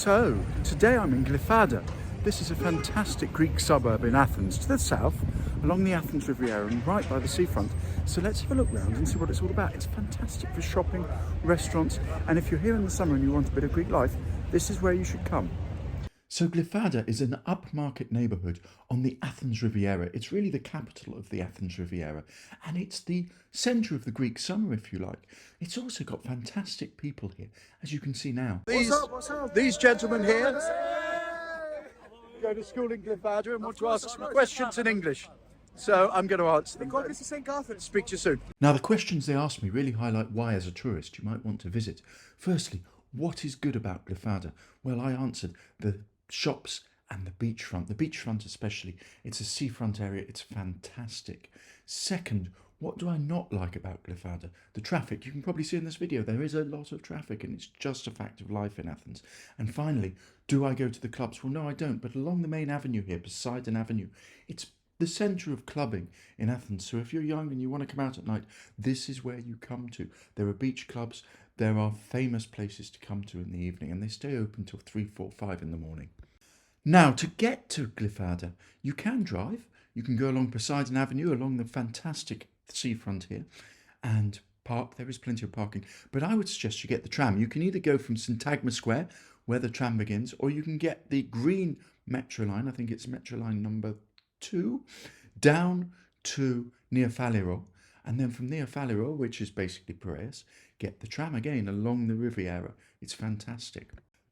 So, today I'm in Glyfada. This is a fantastic Greek suburb in Athens, to the south, along the Athens Riviera and right by the seafront. So let's have a look round and see what it's all about. It's fantastic for shopping, restaurants, and if you're here in the summer and you want a bit of Greek life, this is where you should come. So Glyfada is an upmarket neighbourhood on the Athens Riviera. It's really the capital of the Athens Riviera, and it's the centre of the Greek summer, if you like. It's also got fantastic people here, as you can see now. These gentlemen here go to school in Glyfada and want to ask some questions in English. So I'm going to answer them. Speak to you soon. Now, the questions they asked me really highlight why, as a tourist, you might want to visit. Firstly, what is good about Glyfada? Well, I answered the shops and the beachfront. The beachfront especially. It's a seafront area. It's fantastic. Second, what do I not like about Glyfada? The traffic. You can probably see in this video there is a lot of traffic and it's just a fact of life in Athens. And finally, do I go to the clubs? Well, no, I don't. But along the main avenue here, Poseidon Avenue, it's the centre of clubbing in Athens. So if you're young and you want to come out at night, this is where you come to. There are beach clubs. There are famous places to come to in the evening, and they stay open till 3, 4, 5 in the morning. Now, to get to Glyfada, you can drive. You can go along Poseidon Avenue, along the fantastic seafront here, and park. There is plenty of parking. But I would suggest you get the tram. You can either go from Syntagma Square, where the tram begins, or you can get the green metro line, I think it's metro line number 2, down to near Faliro. And then from near Faliro, which is basically Piraeus, get the tram again along the Riviera. It's fantastic.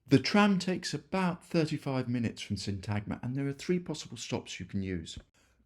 The tram takes about 35 minutes from Syntagma, and there are 3 possible stops you can use.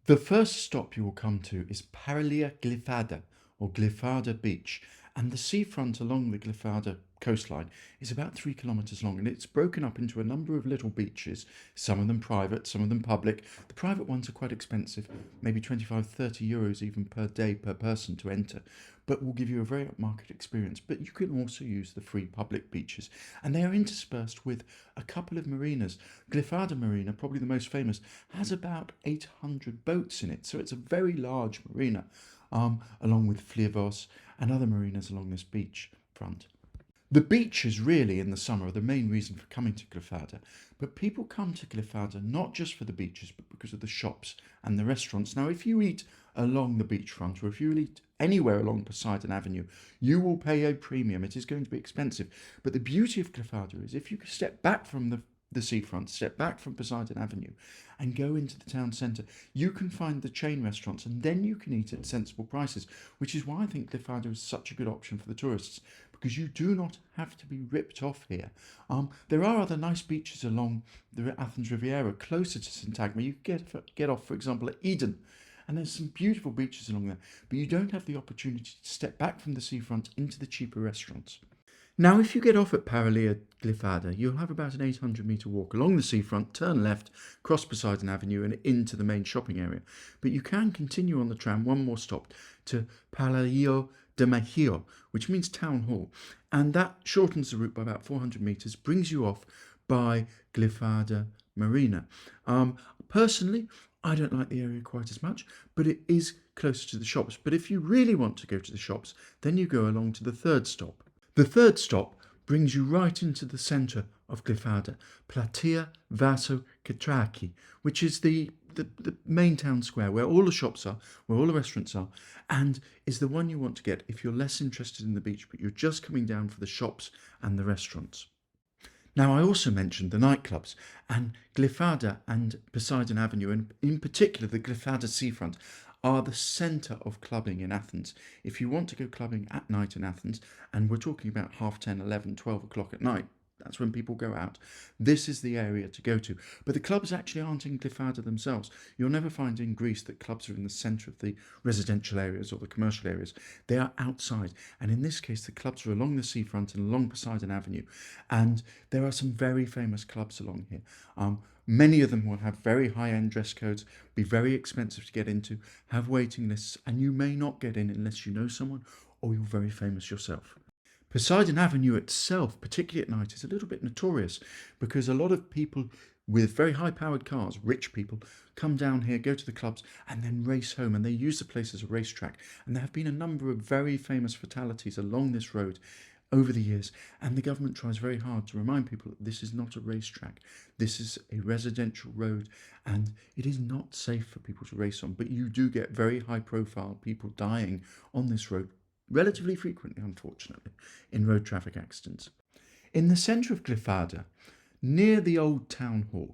The first stop you will come to is Paralia Glyfada, or Glyfada Beach, and the seafront along the Glyfada coastline is about 3 kilometres long, and it's broken up into a number of little beaches, some of them private, some of them public. The private ones are quite expensive, maybe 25-30 euros even per day per person to enter, but will give you a very upmarket experience. But you can also use the free public beaches, and they are interspersed with a couple of marinas. Glyfada Marina, probably the most famous, has about 800 boats in it, so it's a very large marina, along with Fliros and other marinas along this beach front. The beaches really in the summer are the main reason for coming to Glyfada, but people come to Glyfada not just for the beaches but because of the shops and the restaurants. Now, if you eat along the beachfront or if you eat anywhere along Poseidon Avenue, you will pay a premium. It is going to be expensive, but the beauty of Glyfada is if you step back from the seafront, step back from Poseidon Avenue and go into the town centre, you can find the chain restaurants and then you can eat at sensible prices, which is why I think Glyfada is such a good option for the tourists, because you do not have to be ripped off here. There are other nice beaches along the Athens Riviera closer to Syntagma. You can get off, for example, at Eden, and there's some beautiful beaches along there, but you don't have the opportunity to step back from the seafront into the cheaper restaurants. Now, if you get off at Paralia Glyfada, you'll have about an 800-metre walk along the seafront, turn left, cross Poseidon Avenue and into the main shopping area. But you can continue on the tram one more stop to Paleo Demarhio, which means town hall. And that shortens the route by about 400 metres, brings you off by Glyfada Marina. Personally, I don't like the area quite as much, but it is closer to the shops. But if you really want to go to the shops, then you go along to the third stop. The third stop brings you right into the centre of Glyfada, Platia, Vaso, Katraki, which is the main town square where all the shops are, where all the restaurants are, and is the one you want to get if you're less interested in the beach, but you're just coming down for the shops and the restaurants. Now, I also mentioned the nightclubs, and Glyfada and Poseidon Avenue, and in particular the Glyfada seafront, are the centre of clubbing in Athens. If you want to go clubbing at night in Athens, and we're talking about 10:30, 11, 12 o'clock at night, that's when people go out, this is the area to go to. But the clubs actually aren't in Glyfada themselves. You'll never find in Greece that clubs are in the centre of the residential areas or the commercial areas. They are outside. And in this case, the clubs are along the seafront and along Poseidon Avenue. And there are some very famous clubs along here. Many of them will have very high-end dress codes, be very expensive to get into, have waiting lists, and you may not get in unless you know someone or you're very famous yourself. Poseidon Avenue itself, particularly at night, is a little bit notorious because a lot of people with very high-powered cars, rich people, come down here, go to the clubs, and then race home, and they use the place as a racetrack. And there have been a number of very famous fatalities along this road over the years, and the government tries very hard to remind people that this is not a racetrack. This is a residential road, and it is not safe for people to race on, but you do get very high profile people dying on this road relatively frequently, unfortunately, in road traffic accidents. In the centre of Glyfada, near the old town hall,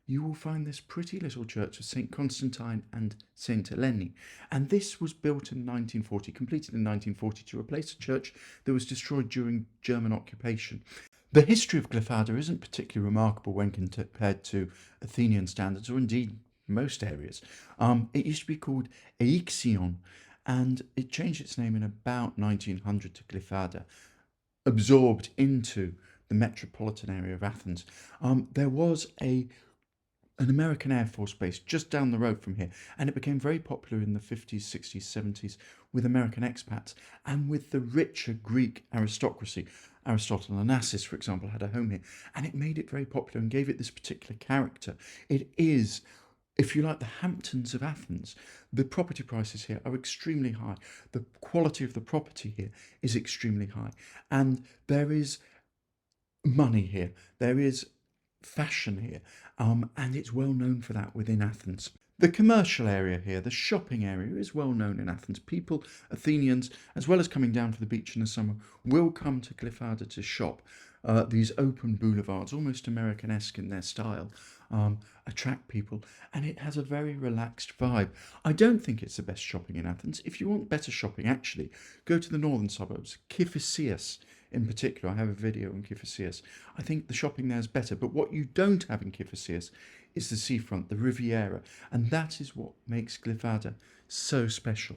you will find this pretty little church of St. Constantine and St. Eleni. And this was built in 1940, completed in 1940 to replace a church that was destroyed during German occupation. The history of Glyfada isn't particularly remarkable when compared to Athenian standards, or indeed most areas. It used to be called Aixion, and it changed its name in about 1900 to Glyfada, absorbed into the metropolitan area of Athens. There was an American Air Force base just down the road from here, and it became very popular in the 50s, 60s, 70s with American expats and with the richer Greek aristocracy. Aristotle and Onassis, for example, had a home here, and it made it very popular and gave it this particular character. It is, if you like, the Hamptons of Athens. The property prices here are extremely high. The quality of the property here is extremely high, and there is money here. There is fashion here, and it's well known for that within Athens. The commercial area here, the shopping area, is well known in Athens. People, Athenians, as well as coming down to the beach in the summer, will come to Glyfada to shop. These open boulevards, almost American-esque in their style, attract people, and it has a very relaxed vibe. I don't think it's the best shopping in Athens. If you want better shopping, actually, go to the northern suburbs, Kifisias in particular. I have a video on Kifisias. I think the shopping there is better, but what you don't have in Kifisias is the seafront, the Riviera, and that is what makes Glyfada so special.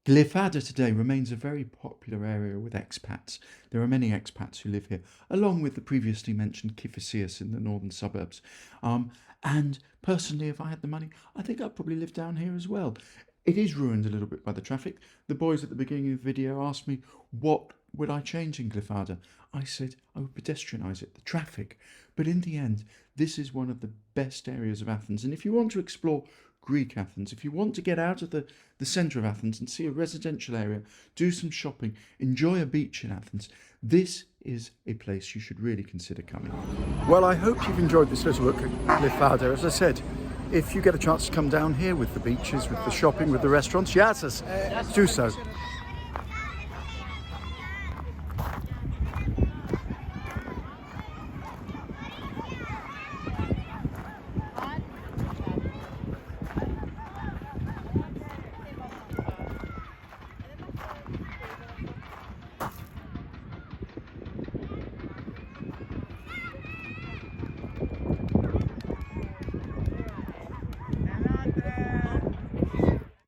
Glyfada today remains a very popular area with expats. There are many expats who live here, along with the previously mentioned Kifisias in the northern suburbs. And personally, if I had the money, I think I'd probably live down here as well. It is ruined a little bit by the traffic. The boys at the beginning of the video asked me, what would I change in Glyfada? I said I would pedestrianise it, the traffic. But in the end, this is one of the best areas of Athens. And if you want to explore Greek Athens, if you want to get out of the centre of Athens and see a residential area, do some shopping, enjoy a beach in Athens, this is a place you should really consider coming. Well, I hope you've enjoyed this little look at Glyfada. As I said, if you get a chance to come down here with the beaches, with the shopping, with the restaurants, yes, do so.